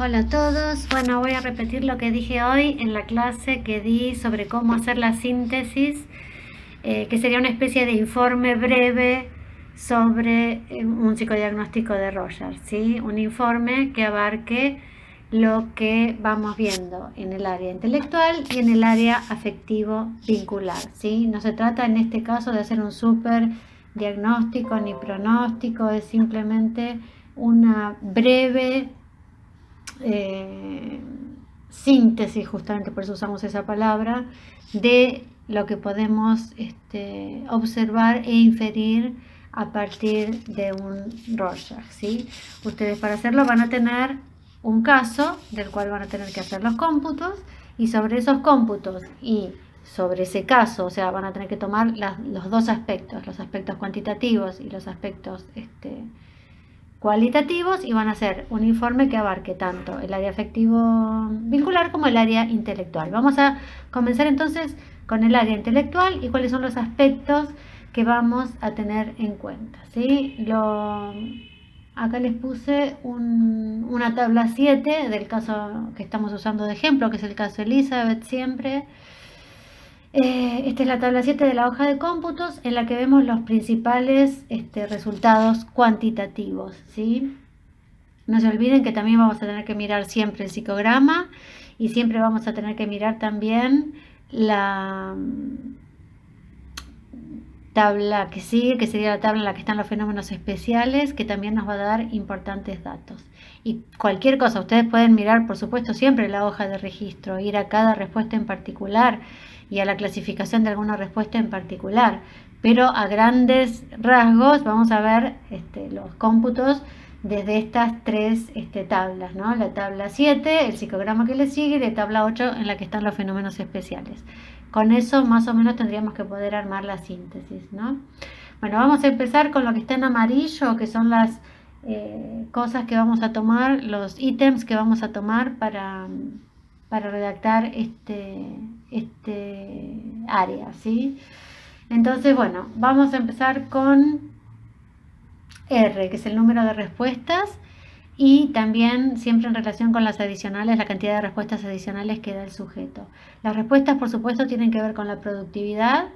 Hola a todos. Bueno, voy a repetir lo que dije hoy en la clase que di sobre cómo hacer la síntesis, que sería una especie de informe breve sobre un psicodiagnóstico de Rogers, ¿sí? Un informe que abarque lo que vamos viendo en el área intelectual y en el área afectivo vincular, ¿sí? No se trata en este caso de hacer un súper diagnóstico ni pronóstico, es simplemente una breve síntesis, justamente por eso usamos esa palabra, de lo que podemos observar e inferir a partir de un Rorschach, ¿sí? Ustedes para hacerlo van a tener un caso del cual van a tener que hacer los cómputos, y sobre esos cómputos y sobre ese caso, o sea, van a tener que tomar los dos aspectos, los aspectos cuantitativos y los aspectos cualitativos, y van a hacer un informe que abarque tanto el área afectivo vincular como el área intelectual. Vamos a comenzar entonces con el área intelectual y cuáles son los aspectos que vamos a tener en cuenta, ¿sí? Acá les puse una tabla 7 del caso que estamos usando de ejemplo, que es el caso Elizabeth siempre. Esta es la tabla 7 de la hoja de cómputos, en la que vemos los principales resultados cuantitativos, ¿sí? No se olviden que también vamos a tener que mirar siempre el psicograma, y siempre vamos a tener que mirar también la tabla que sigue, que sería la tabla en la que están los fenómenos especiales, que también nos va a dar importantes datos. Y cualquier cosa, ustedes pueden mirar, por supuesto, siempre la hoja de registro, ir a cada respuesta en particular y a la clasificación de alguna respuesta en particular, pero a grandes rasgos vamos a ver los cómputos desde estas tres tablas, ¿no? La tabla 7, el psicograma que le sigue, y la tabla 8 en la que están los fenómenos especiales. Con eso más o menos tendríamos que poder armar la síntesis, ¿no? Bueno, vamos a empezar con lo que está en amarillo, que son las cosas que vamos a tomar, los ítems que vamos a tomar para redactar este área, ¿sí? Entonces, bueno, vamos a empezar con R, que es el número de respuestas, y también siempre en relación con las adicionales, la cantidad de respuestas adicionales que da el sujeto. Las respuestas, por supuesto, tienen que ver con la productividad.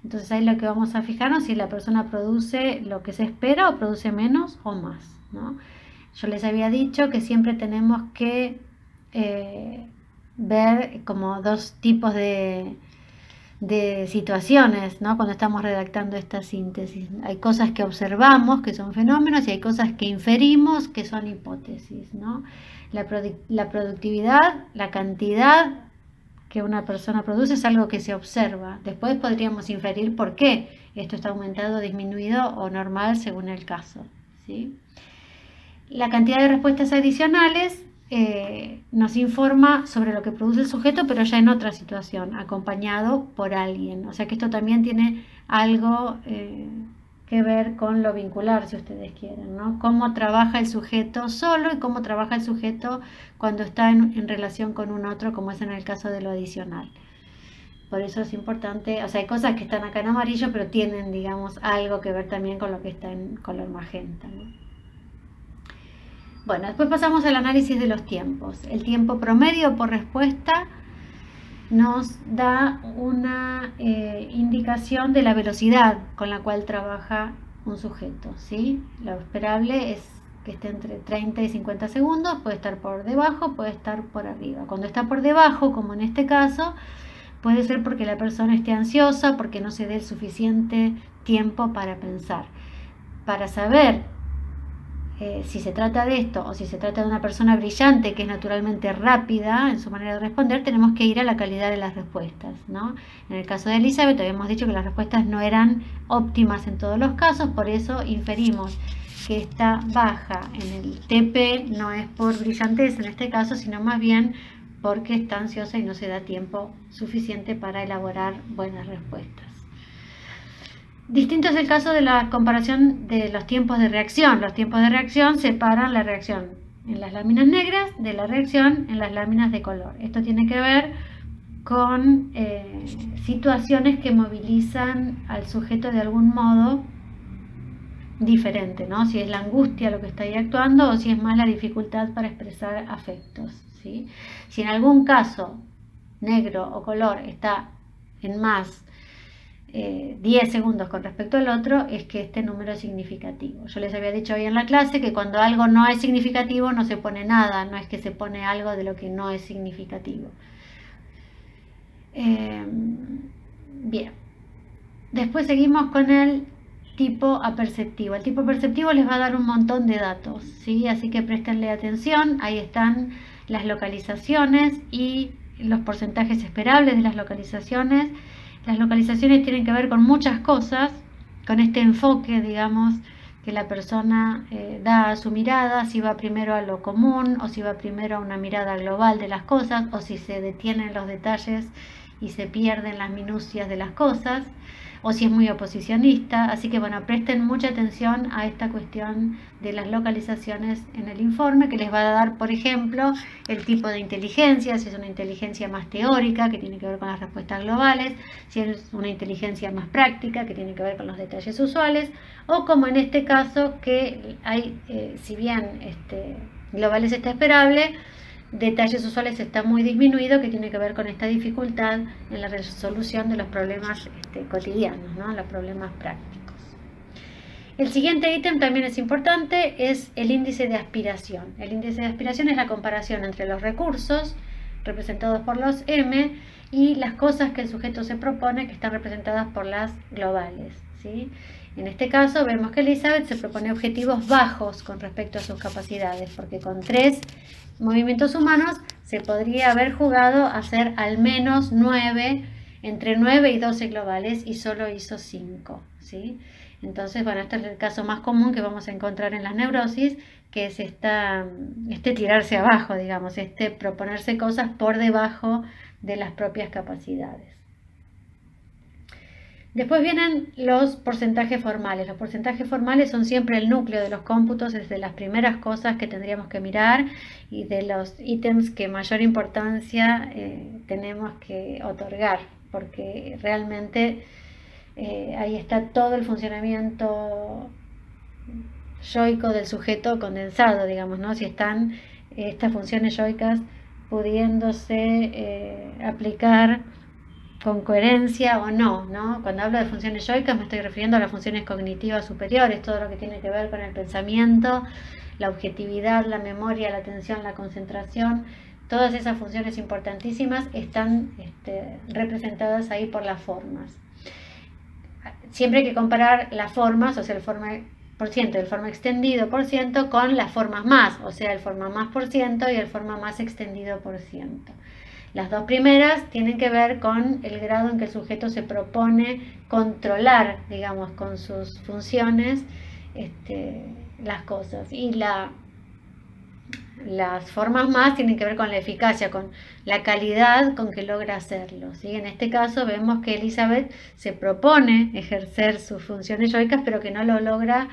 Entonces ahí lo que vamos a fijarnos si la persona produce lo que se espera o produce menos o más, ¿no? Yo les había dicho que siempre tenemos que ver como dos tipos de situaciones, ¿no? Cuando estamos redactando esta síntesis. Hay cosas que observamos, que son fenómenos, y hay cosas que inferimos, que son hipótesis, ¿no? La productividad, la cantidad que una persona produce, es algo que se observa. Después podríamos inferir por qué esto está aumentado, disminuido o normal según el caso, ¿sí? La cantidad de respuestas adicionales nos informa sobre lo que produce el sujeto, pero ya en otra situación, acompañado por alguien. O sea que esto también tiene algo que ver con lo vincular, si ustedes quieren, ¿no? Cómo trabaja el sujeto solo y cómo trabaja el sujeto cuando está en relación con un otro, como es en el caso de lo adicional. Por eso es importante, o sea, hay cosas que están acá en amarillo, pero tienen, digamos, algo que ver también con lo que está en color magenta, ¿no? Bueno, después pasamos al análisis de los tiempos. El tiempo promedio por respuesta nos da una indicación de la velocidad con la cual trabaja un sujeto, ¿sí? Lo esperable es que esté entre 30 y 50 segundos, puede estar por debajo, puede estar por arriba. Cuando está por debajo, como en este caso, puede ser porque la persona esté ansiosa, porque no se dé el suficiente tiempo para pensar. Para saber si se trata de esto o si se trata de una persona brillante que es naturalmente rápida en su manera de responder, tenemos que ir a la calidad de las respuestas, ¿no? En el caso de Elizabeth habíamos dicho que las respuestas no eran óptimas en todos los casos, por eso inferimos que esta baja en el TP no es por brillantez en este caso, sino más bien porque está ansiosa y no se da tiempo suficiente para elaborar buenas respuestas. Distinto es el caso de la comparación de los tiempos de reacción. Los tiempos de reacción separan la reacción en las láminas negras de la reacción en las láminas de color. Esto tiene que ver con situaciones que movilizan al sujeto de algún modo diferente, ¿no? Si es la angustia lo que está ahí actuando o si es más la dificultad para expresar afectos, ¿sí? Si en algún caso negro o color está en más 10 segundos con respecto al otro, es que este número es significativo. Yo les había dicho hoy en la clase que cuando algo no es significativo no se pone nada, no es que se pone algo de lo que no es significativo. Bien, después seguimos con el tipo aperceptivo. El tipo perceptivo les va a dar un montón de datos, ¿sí? Así que préstenle atención. Ahí están las localizaciones y los porcentajes esperables de las localizaciones. Las localizaciones tienen que ver con muchas cosas, con este enfoque, digamos, que la persona da a su mirada, si va primero a lo común o si va primero a una mirada global de las cosas o si se detiene en los detalles y se pierden las minucias de las cosas, o si es muy oposicionista. Así que bueno, presten mucha atención a esta cuestión de las localizaciones en el informe, que les va a dar, por ejemplo, el tipo de inteligencia, si es una inteligencia más teórica, que tiene que ver con las respuestas globales, si es una inteligencia más práctica, que tiene que ver con los detalles usuales, o como en este caso, que hay, si bien globales está esperable, detalles usuales está muy disminuido, que tiene que ver con esta dificultad en la resolución de los problemas cotidianos, ¿no? Los problemas prácticos. El siguiente ítem también es importante, es el índice de aspiración. El índice de aspiración es la comparación entre los recursos, representados por los M, y las cosas que el sujeto se propone, que están representadas por las globales, ¿sí? En este caso vemos que Elizabeth se propone objetivos bajos con respecto a sus capacidades, porque con 3 movimientos humanos se podría haber jugado a hacer al menos 9, entre 9 y 12 globales, y solo hizo 5, ¿sí? Entonces, bueno, este es el caso más común que vamos a encontrar en las neurosis, que es tirarse abajo, digamos, proponerse cosas por debajo de las propias capacidades. Después vienen los porcentajes formales. Los porcentajes formales son siempre el núcleo de los cómputos, es de las primeras cosas que tendríamos que mirar y de los ítems que mayor importancia tenemos que otorgar, porque realmente ahí está todo el funcionamiento yoico del sujeto condensado, digamos, ¿no? Si están estas funciones yoicas pudiéndose aplicar con coherencia o no, ¿no? Cuando hablo de funciones yoicas me estoy refiriendo a las funciones cognitivas superiores, todo lo que tiene que ver con el pensamiento, la objetividad, la memoria, la atención, la concentración. Todas esas funciones importantísimas están representadas ahí por las formas. Siempre hay que comparar las formas, o sea, el forma por ciento, el forma extendido por ciento, con las formas más, o sea, el forma más por ciento y el forma más extendido por ciento. Las dos primeras tienen que ver con el grado en que el sujeto se propone controlar, digamos, con sus funciones las cosas. Y las formas más tienen que ver con la eficacia, con la calidad con que logra hacerlo, ¿sí? En este caso vemos que Elizabeth se propone ejercer sus funciones yoicas, pero que no lo logra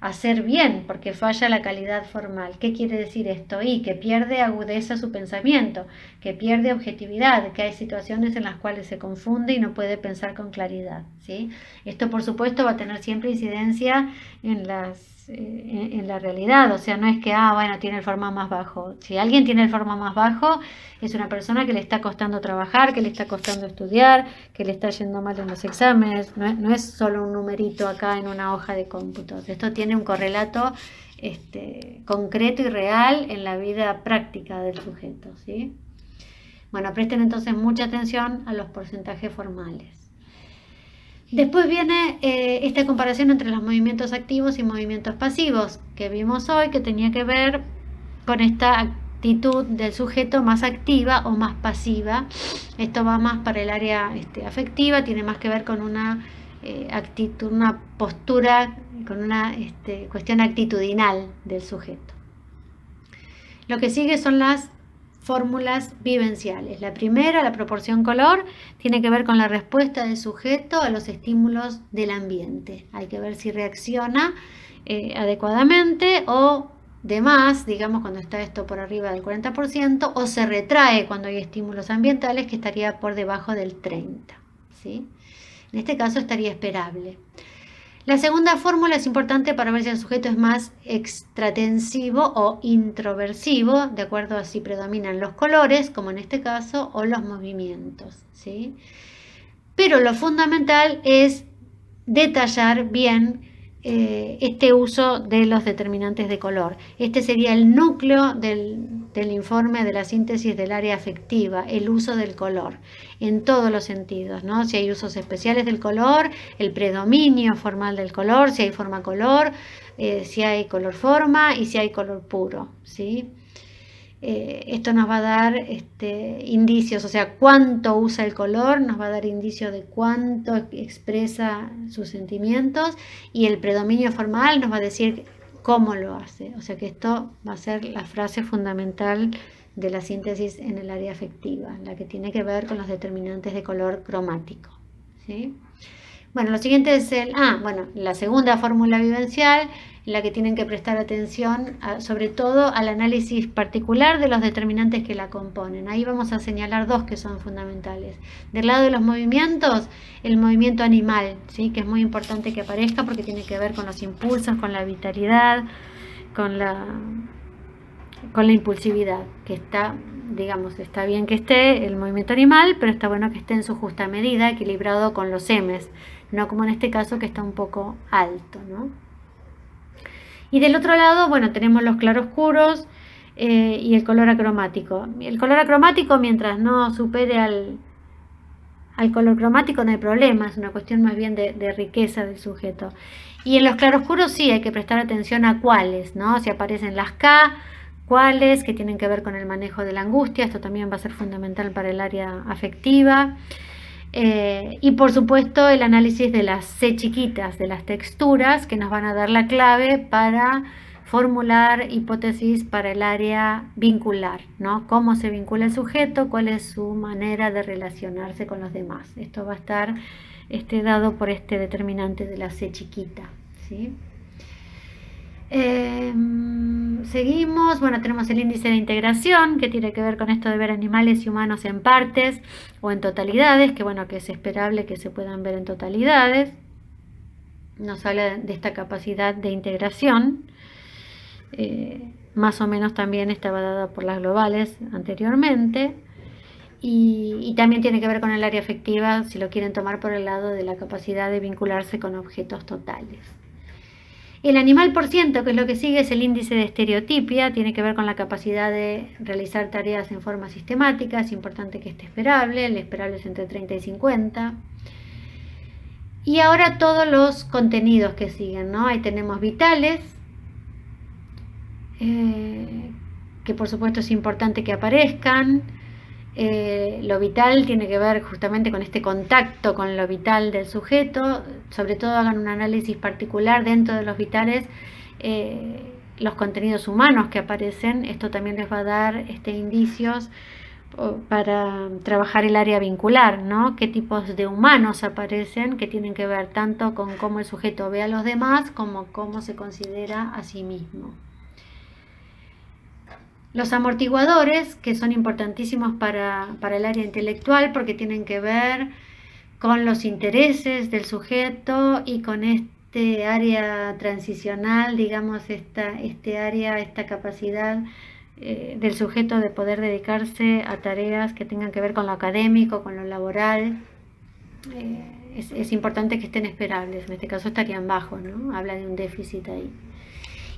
hacer bien porque falla la calidad formal. ¿Qué quiere decir esto? Y que pierde agudeza su pensamiento, que pierde objetividad, que hay situaciones en las cuales se confunde y no puede pensar con claridad, ¿sí? Esto por supuesto va a tener siempre incidencia en la realidad, o sea, no es que, bueno, tiene el forma más bajo. Si alguien tiene el forma más bajo, es una persona que le está costando trabajar, que le está costando estudiar, que le está yendo mal en los exámenes. No es solo un numerito acá en una hoja de cómputos. Esto tiene un correlato concreto y real en la vida práctica del sujeto, ¿sí? Bueno, presten entonces mucha atención a los porcentajes formales. Después viene esta comparación entre los movimientos activos y movimientos pasivos que vimos hoy, que tenía que ver con esta actitud del sujeto más activa o más pasiva. Esto va más para el área afectiva, tiene más que ver con una actitud, una postura, con una cuestión actitudinal del sujeto. Lo que sigue son las fórmulas vivenciales. La primera, la proporción color, tiene que ver con la respuesta del sujeto a los estímulos del ambiente. Hay que ver si reacciona adecuadamente o de más, digamos, cuando está esto por arriba del 40%, o se retrae cuando hay estímulos ambientales, que estaría por debajo del 30%, ¿sí? En este caso estaría esperable. La segunda fórmula es importante para ver si el sujeto es más extratensivo o introversivo, de acuerdo a si predominan los colores, como en este caso, o los movimientos, ¿sí? Pero lo fundamental es detallar bien este uso de los determinantes de color. Este sería el núcleo del informe de la síntesis del área afectiva, el uso del color, en todos los sentidos, ¿no? Si hay usos especiales del color, el predominio formal del color, si hay forma-color, si hay color-forma y si hay color puro, ¿sí? Esto nos va a dar indicios, o sea, cuánto usa el color, nos va a dar indicios de cuánto expresa sus sentimientos, y el predominio formal nos va a decir cómo lo hace. O sea que esto va a ser la frase fundamental de la síntesis en el área afectiva, la que tiene que ver con los determinantes de color cromático, ¿sí? Bueno, lo siguiente es la segunda fórmula vivencial, en la que tienen que prestar atención sobre todo al análisis particular de los determinantes que la componen. Ahí vamos a señalar dos que son fundamentales. Del lado de los movimientos, el movimiento animal, ¿sí? Que es muy importante que aparezca porque tiene que ver con los impulsos, con la vitalidad, con la impulsividad, que está bien que esté el movimiento animal, pero está bueno que esté en su justa medida, equilibrado con los M's, no como en este caso que está un poco alto, ¿no? Y del otro lado, bueno, tenemos los claroscuros y el color acromático. El color acromático, mientras no supere al color cromático, no hay problema, es una cuestión más bien de riqueza del sujeto. Y en los claroscuros sí hay que prestar atención a cuáles, ¿no? Si aparecen las K, cuáles, que tienen que ver con el manejo de la angustia, esto también va a ser fundamental para el área afectiva. Y por supuesto el análisis de las C chiquitas, de las texturas, que nos van a dar la clave para formular hipótesis para el área vincular, ¿no? Cómo se vincula el sujeto, cuál es su manera de relacionarse con los demás. Esto va a estar dado por este determinante de la C chiquita, ¿sí? Seguimos, bueno, tenemos el índice de integración, que tiene que ver con esto de ver animales y humanos en partes o en totalidades, que bueno, que es esperable que se puedan ver en totalidades. Nos habla de esta capacidad de integración, más o menos también estaba dada por las globales anteriormente, y también tiene que ver con el área afectiva, si lo quieren tomar por el lado de la capacidad de vincularse con objetos totales. El animal por ciento, que es lo que sigue, es el índice de estereotipia, tiene que ver con la capacidad de realizar tareas en forma sistemática, es importante que esté esperable, el esperable es entre 30 y 50. Y ahora todos los contenidos que siguen, ¿no? Ahí tenemos vitales, que por supuesto es importante que aparezcan. Lo vital tiene que ver justamente con este contacto con lo vital del sujeto, sobre todo hagan un análisis particular dentro de los vitales, los contenidos humanos que aparecen, esto también les va a dar indicios para trabajar el área vincular, ¿no? Qué tipos de humanos aparecen, que tienen que ver tanto con cómo el sujeto ve a los demás como cómo se considera a sí mismo. Los amortiguadores, que son importantísimos para el área intelectual porque tienen que ver con los intereses del sujeto y con este área transicional, digamos, esta capacidad del sujeto de poder dedicarse a tareas que tengan que ver con lo académico, con lo laboral. Es importante que estén esperables, en este caso estarían bajos, ¿no? Habla de un déficit ahí.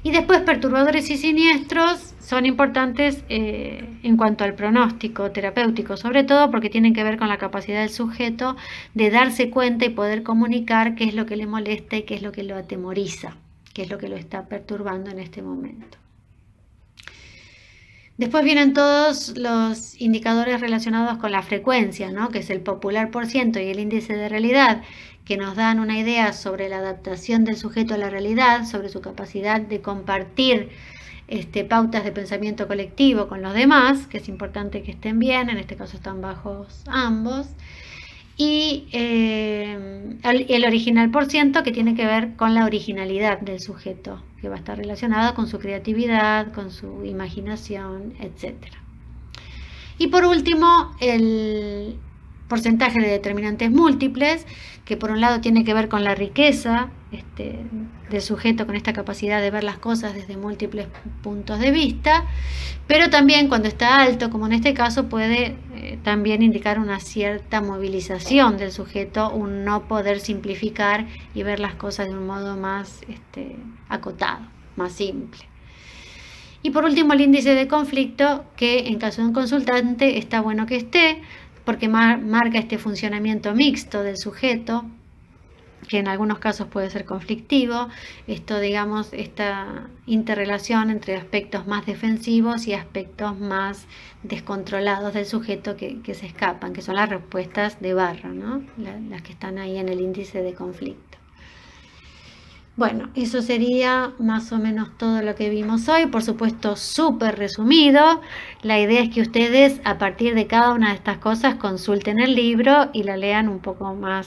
Y después perturbadores y siniestros son importantes en cuanto al pronóstico terapéutico, sobre todo porque tienen que ver con la capacidad del sujeto de darse cuenta y poder comunicar qué es lo que le molesta y qué es lo que lo atemoriza, qué es lo que lo está perturbando en este momento. Después vienen todos los indicadores relacionados con la frecuencia, ¿no? Que es el popular por ciento y el índice de realidad, que nos dan una idea sobre la adaptación del sujeto a la realidad, sobre su capacidad de compartir pautas de pensamiento colectivo con los demás, que es importante que estén bien, en este caso están bajos ambos. Y el original por ciento, que tiene que ver con la originalidad del sujeto, que va a estar relacionada con su creatividad, con su imaginación, etc. Y por último, el porcentaje de determinantes múltiples, que por un lado tiene que ver con la riqueza del sujeto, con esta capacidad de ver las cosas desde múltiples puntos de vista, pero también cuando está alto, como en este caso, puede también indicar una cierta movilización del sujeto, un no poder simplificar y ver las cosas de un modo más acotado, más simple. Y por último, el índice de conflicto, que en caso de un consultante está bueno que esté, porque marca este funcionamiento mixto del sujeto, que en algunos casos puede ser conflictivo, esta interrelación entre aspectos más defensivos y aspectos más descontrolados del sujeto que se escapan, que son las respuestas de barra, ¿no? Las que están ahí en el índice de conflicto. Bueno, eso sería más o menos todo lo que vimos hoy, por supuesto súper resumido. La idea es que ustedes a partir de cada una de estas cosas consulten el libro y la lean un poco más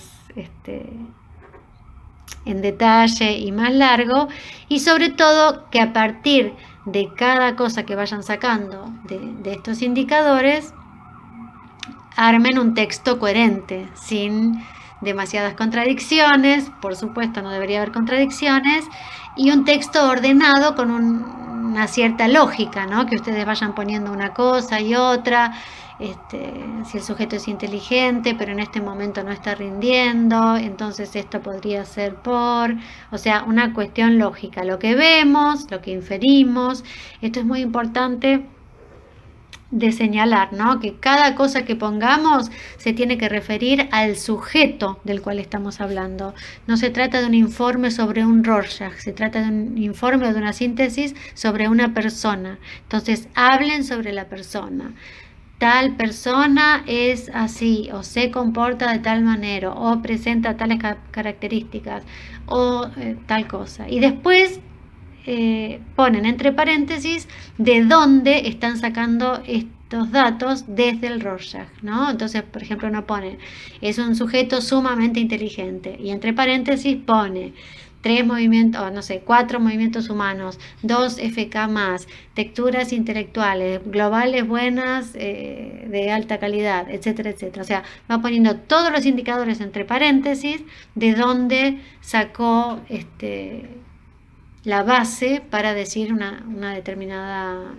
en detalle y más largo, y sobre todo que a partir de cada cosa que vayan sacando de estos indicadores armen un texto coherente, sin demasiadas contradicciones, por supuesto no debería haber contradicciones, y un texto ordenado con una cierta lógica, ¿no? Que ustedes vayan poniendo una cosa y otra, si el sujeto es inteligente, pero en este momento no está rindiendo, entonces esto podría ser o sea, una cuestión lógica, lo que vemos, lo que inferimos. Esto es muy importante de señalar, ¿no? Que cada cosa que pongamos se tiene que referir al sujeto del cual estamos hablando. No se trata de un informe sobre un Rorschach, se trata de un informe o de una síntesis sobre una persona. Entonces, hablen sobre la persona. Tal persona es así, o se comporta de tal manera, o presenta tales características, o tal cosa. Y después ponen entre paréntesis de dónde están sacando estos datos desde el Rorschach, ¿no? Entonces, por ejemplo, uno pone, es un sujeto sumamente inteligente, y entre paréntesis pone 4 movimientos humanos, 2 FK más, texturas intelectuales, globales buenas, de alta calidad, etcétera, etcétera. O sea, va poniendo todos los indicadores entre paréntesis de dónde sacó la base para decir una determinada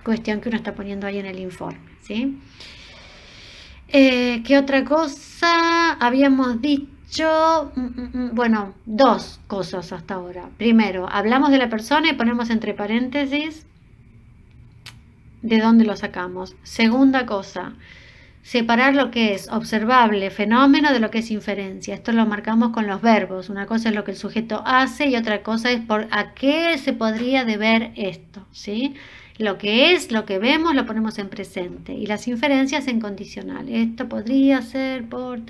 cuestión que uno está poniendo ahí en el informe, ¿sí? ¿Qué otra cosa habíamos dicho? Bueno, 2 cosas hasta ahora. Primero, hablamos de la persona y ponemos entre paréntesis de dónde lo sacamos. Segunda cosa, separar lo que es observable, fenómeno, de lo que es inferencia. Esto lo marcamos con los verbos. Una cosa es lo que el sujeto hace y otra cosa es a qué se podría deber esto, ¿sí? Lo que es, lo que vemos, lo ponemos en presente, y las inferencias en condicional. Esto podría ser por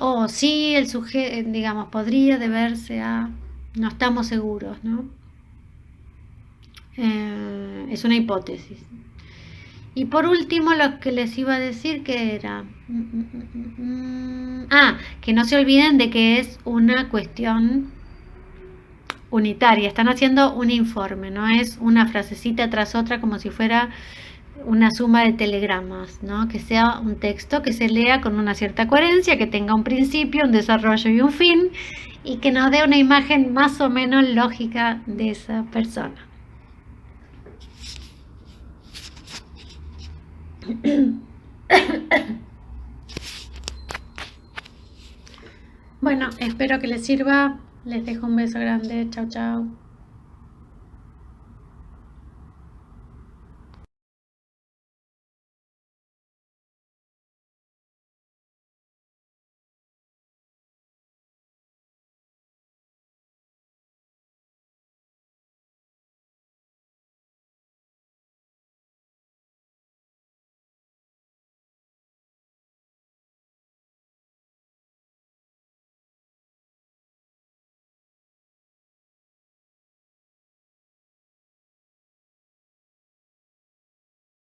o sí, el sujeto, digamos, podría deberse a, no estamos seguros, ¿no? Es una hipótesis. Y por último, lo que les iba a decir que era, que no se olviden de que es una cuestión unitaria. Están haciendo un informe, no es una frasecita tras otra como si fuera una suma de telegramas, ¿no? Que sea un texto que se lea con una cierta coherencia, que tenga un principio, un desarrollo y un fin, y que nos dé una imagen más o menos lógica de esa persona. Bueno, espero que les sirva. Les dejo un beso grande. Chao, chao.